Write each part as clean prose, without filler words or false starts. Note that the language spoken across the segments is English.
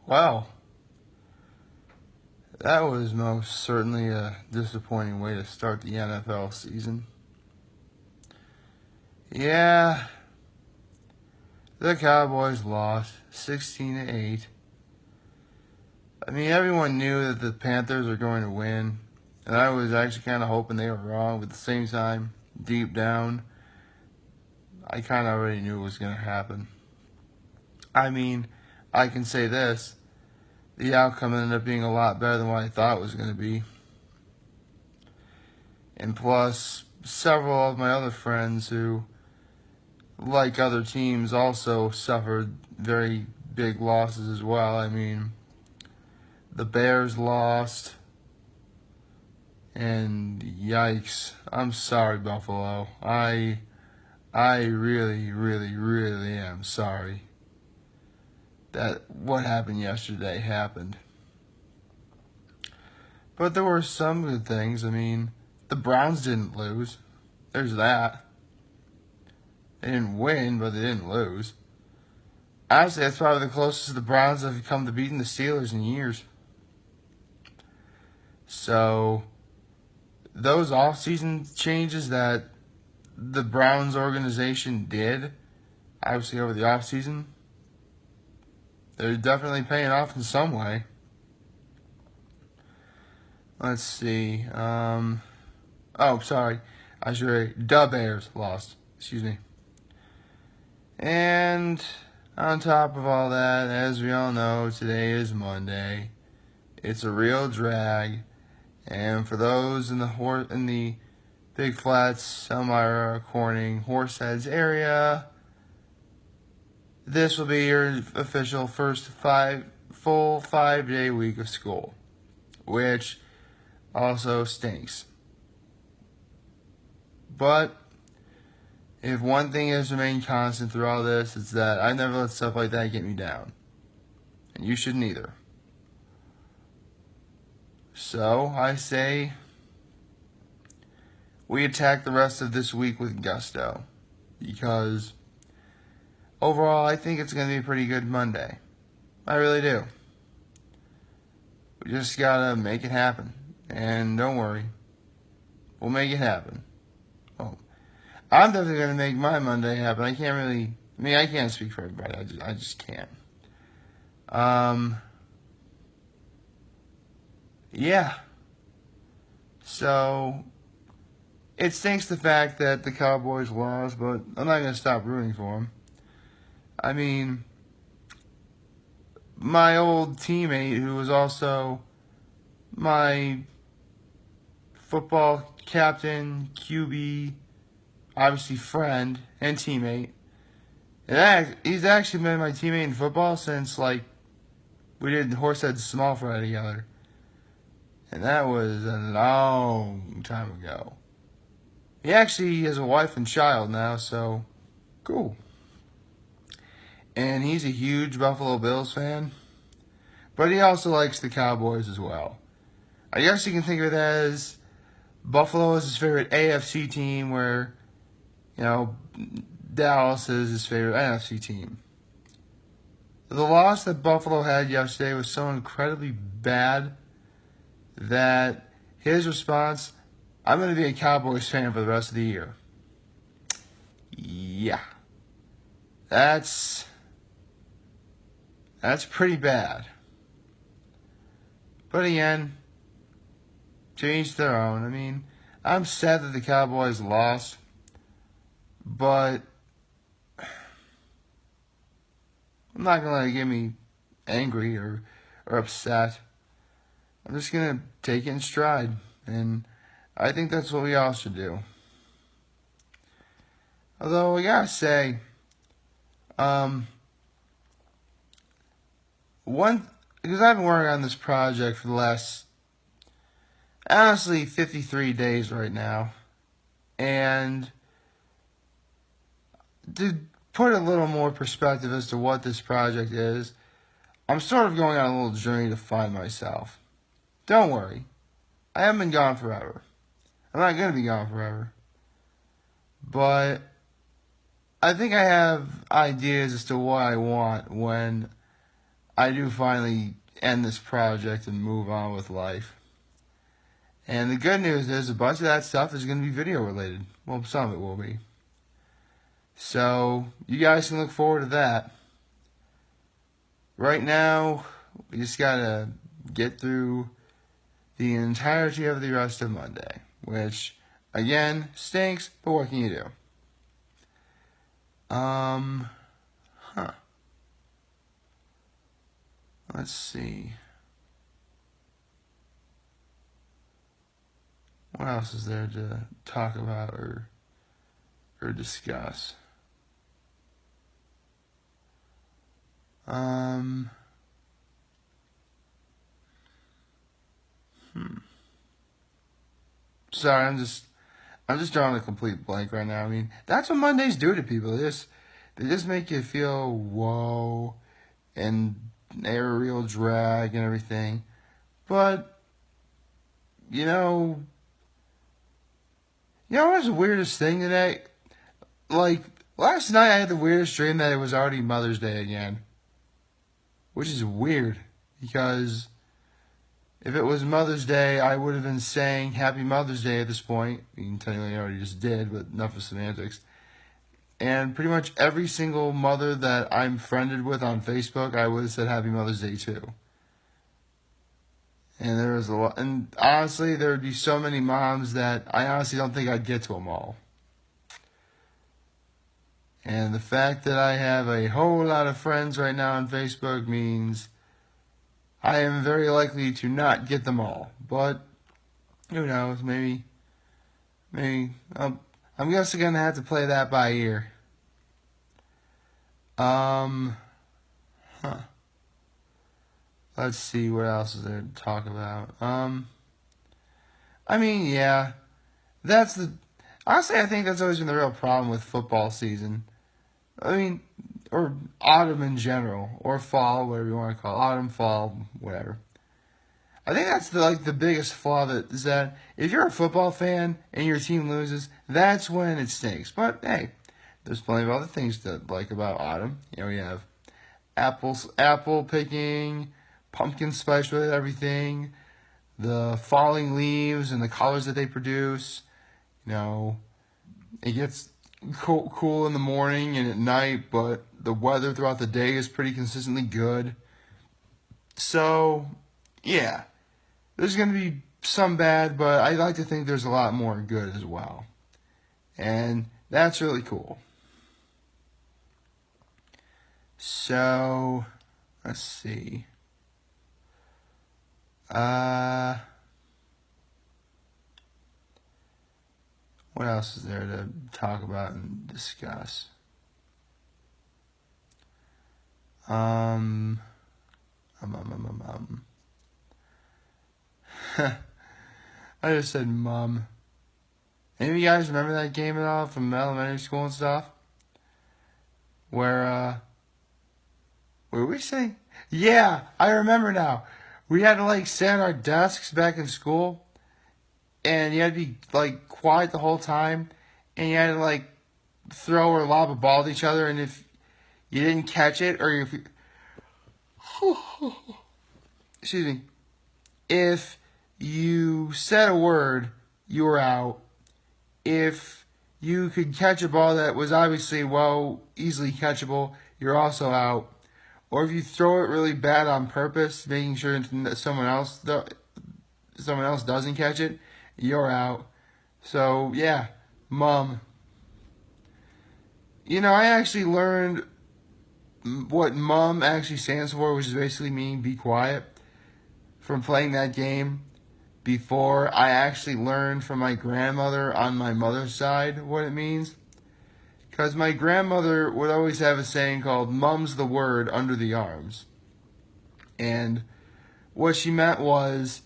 Well, that was most certainly a disappointing way to start the NFL season. Yeah, the Cowboys lost 16-8. I mean, everyone knew that the Panthers are going to win, and I was actually kind of hoping they were wrong, but at the same time, deep down, I kind of already knew it was going to happen. I mean, I can say this. The outcome ended up being a lot better than what I thought it was going to be. And plus, several of my other friends who, like other teams, also suffered very big losses as well. I mean, the Bears lost, and yikes. I'm sorry, Buffalo. I really, really, really am sorry that what happened yesterday happened. But there were some good things. I mean, the Browns didn't lose. There's that. They didn't win, but they didn't lose. Honestly, that's probably the closest the Browns have come to beating the Steelers in years. So, those off-season changes that the Browns organization did, obviously over the off-season, they're definitely paying off in some way. Let's see. Sorry. I should say, the Bears lost. Excuse me. And on top of all that, as we all know, today is Monday. It's a real drag. And for those in the Big Flats, Elmira, Corning, Horseheads area, this will be your official first full 5-day week of school, which also stinks. But if one thing has remained constant through all this, it's that I never let stuff like that get me down. And you shouldn't either. So, I say we attack the rest of this week with gusto. Because overall, I think it's going to be a pretty good Monday. I really do. We just got to make it happen. And don't worry. We'll make it happen. Oh, I'm definitely going to make my Monday happen. I can't speak for everybody. I just can't. Yeah. So, it stinks the fact that the Cowboys lost, but I'm not going to stop rooting for them. I mean, my old teammate, who was also my football captain, QB, obviously friend, and teammate, he's actually been my teammate in football since, we did Horsehead Small Fry together. And that was a long time ago. He actually has a wife and child now, so cool. And he's a huge Buffalo Bills fan. But he also likes the Cowboys as well. I guess you can think of it as Buffalo is his favorite AFC team, where, Dallas is his favorite NFC team. The loss that Buffalo had yesterday was so incredibly bad that his response, I'm going to be a Cowboys fan for the rest of the year. Yeah. That's pretty bad. But again, to each their own. I mean, I'm sad that the Cowboys lost, but I'm not going to let it get me angry or upset. I'm just going to take it in stride. And I think that's what we all should do. Although, I gotta say, because I've been working on this project for the last, honestly, 53 days right now. And to put a little more perspective as to what this project is, I'm sort of going on a little journey to find myself. Don't worry. I haven't been gone forever. I'm not going to be gone forever. But I think I have ideas as to what I want when I do finally end this project and move on with life. And the good news is a bunch of that stuff is going to be video related. Well, some of it will be. So you guys can look forward to that. Right now, we just got to get through the entirety of the rest of Monday, which, again, stinks, but what can you do? Let's see. What else is there to talk about or discuss? Sorry, I'm just drawing a complete blank right now. I mean, that's what Mondays do to people. They just make you feel whoa and they're a real drag and everything. But what's the weirdest thing today? Like last night I had the weirdest dream that it was already Mother's Day again. Which is weird because if it was Mother's Day, I would have been saying Happy Mother's Day at this point. I mean, technically I already just did, but enough of semantics. And pretty much every single mother that I'm friended with on Facebook, I would have said Happy Mother's Day too. And there was a lot, and honestly, there would be so many moms that I honestly don't think I'd get to them all. And the fact that I have a whole lot of friends right now on Facebook means I am very likely to not get them all. But who knows? Maybe. I'm guessing gonna have to play that by ear. Let's see what else is there to talk about. I mean, yeah, honestly, I think that's always been the real problem with football season. I mean, or autumn in general, or fall, whatever you want to call it. Autumn, fall, whatever. I think that's the biggest flaw is that if you're a football fan and your team loses, that's when it stinks. But hey, there's plenty of other things to like about autumn. You have apple picking, pumpkin spice with everything, the falling leaves and the colors that they produce. It gets cool in the morning and at night, but the weather throughout the day is pretty consistently good. So, yeah, there's going to be some bad, but I like to think there's a lot more good as well. And that's really cool. So, let's see. What else is there to talk about and discuss? I just said mum. Any of you guys remember that game at all from elementary school and stuff? Where, what were we saying? Yeah, I remember now. We had to sit at our desks back in school, and you had to be quiet the whole time, and you had to throw or lob a ball at each other, and if you didn't catch it, or if you, excuse me, if you said a word, you were out. If you could catch a ball that was obviously easily catchable, you're also out. Or if you throw it really bad on purpose, making sure that someone else doesn't catch it, you're out. So yeah, mum. I actually learned what mum actually stands for, which is basically meaning be quiet, from playing that game before I actually learned from my grandmother on my mother's side what it means. Because my grandmother would always have a saying called, mum's the word under the arms. And what she meant was,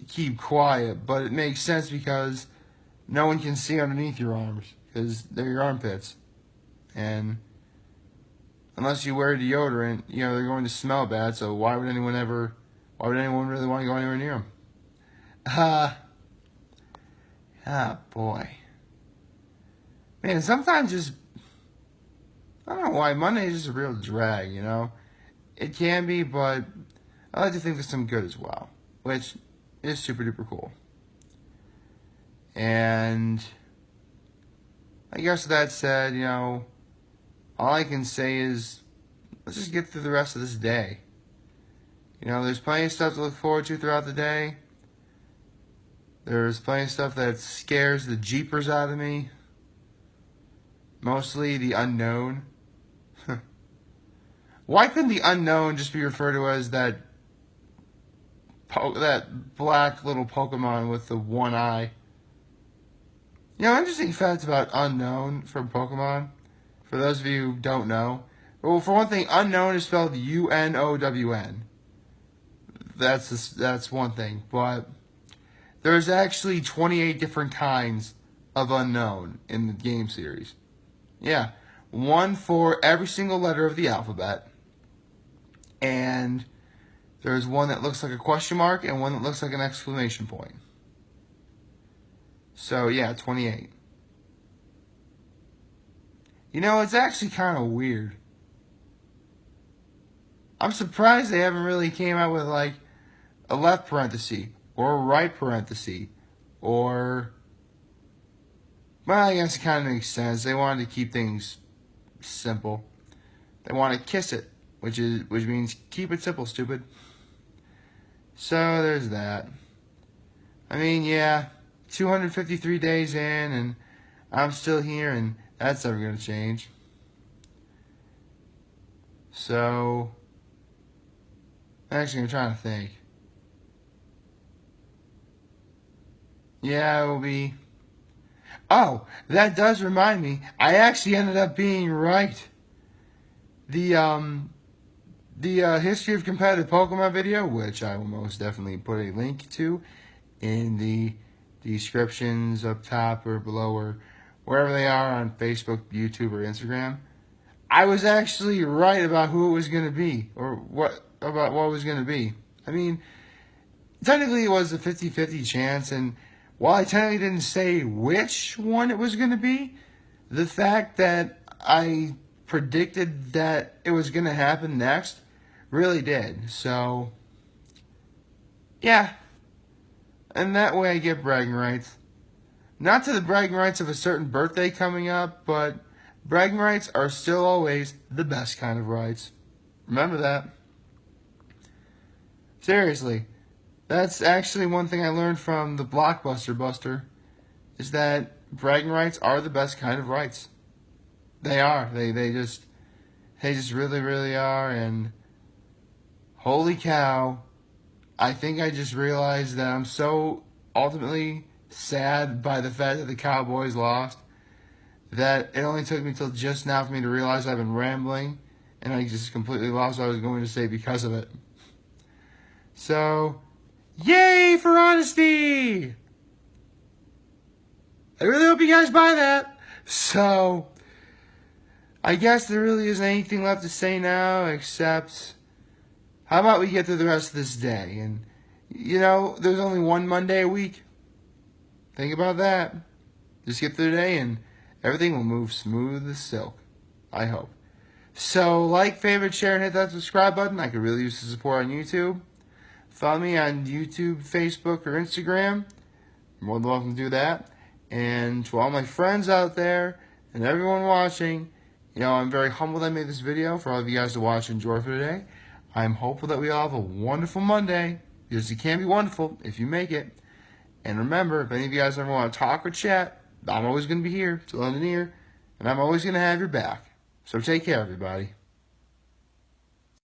keep quiet. But it makes sense because no one can see underneath your arms. Because they're your armpits. And unless you wear deodorant, they're going to smell bad. So why would anyone really want to go anywhere near them? Boy. Man, sometimes I don't know why, Monday is just a real drag, It can be, but I like to think there's some good as well, which is super duper cool. And I guess with that said, all I can say is let's just get through the rest of this day. There's plenty of stuff to look forward to throughout the day. There's plenty of stuff that scares the jeepers out of me. Mostly the unknown. Why couldn't the unknown just be referred to as that black little Pokemon with the one eye? Interesting facts about unknown from Pokemon. For those of you who don't know. Well, for one thing, unknown is spelled U-N-O-W-N. That's one thing. But there's actually 28 different kinds of unknown in the game series. Yeah. One for every single letter of the alphabet. And there's one that looks like a question mark and one that looks like an exclamation point. So, yeah, 28. It's actually kind of weird. I'm surprised they haven't really came out with, like, a left parenthesis or a right parenthesis or... Well, I guess it kind of makes sense. They wanted to keep things simple. They want to kiss it, which means keep it simple, stupid. So, there's that. I mean, yeah, 253 days in, and I'm still here, and that's never going to change. So, actually, I'm trying to think. Yeah, it will be... Oh, that does remind me. I actually ended up being right. The history of competitive Pokemon video, which I will most definitely put a link to in the descriptions up top or below or wherever they are on Facebook, YouTube, or Instagram. I was actually right about who it was going to be or what it was going to be. I mean, technically it was a 50-50 chance, and while I technically didn't say which one it was going to be, the fact that I predicted that it was going to happen next really did. So, yeah. And that way I get bragging rights. Not to the bragging rights of a certain birthday coming up, but bragging rights are still always the best kind of rights. Remember that. Seriously. That's actually one thing I learned from the Blockbuster Buster, is that bragging rights are the best kind of rights. They are. They just really, really are. And holy cow, I think I just realized that I'm so ultimately sad by the fact that the Cowboys lost that it only took me till just now for me to realize I've been rambling, and I just completely lost what I was going to say because of it. So, yay for honesty! I really hope you guys buy that. So, I guess there really isn't anything left to say now except, how about we get through the rest of this day? And, there's only one Monday a week. Think about that. Just get through the day and everything will move smooth as silk. I hope. So, like, favorite, share, and hit that subscribe button. I could really use the support on YouTube. Follow me on YouTube, Facebook, or Instagram. You're more than welcome to do that. And to all my friends out there and everyone watching, I'm very humbled that I made this video for all of you guys to watch and enjoy for today. I'm hopeful that we all have a wonderful Monday, because it can be wonderful if you make it. And remember, if any of you guys ever want to talk or chat, I'm always going to be here to lend an ear, and I'm always going to have your back. So take care, everybody.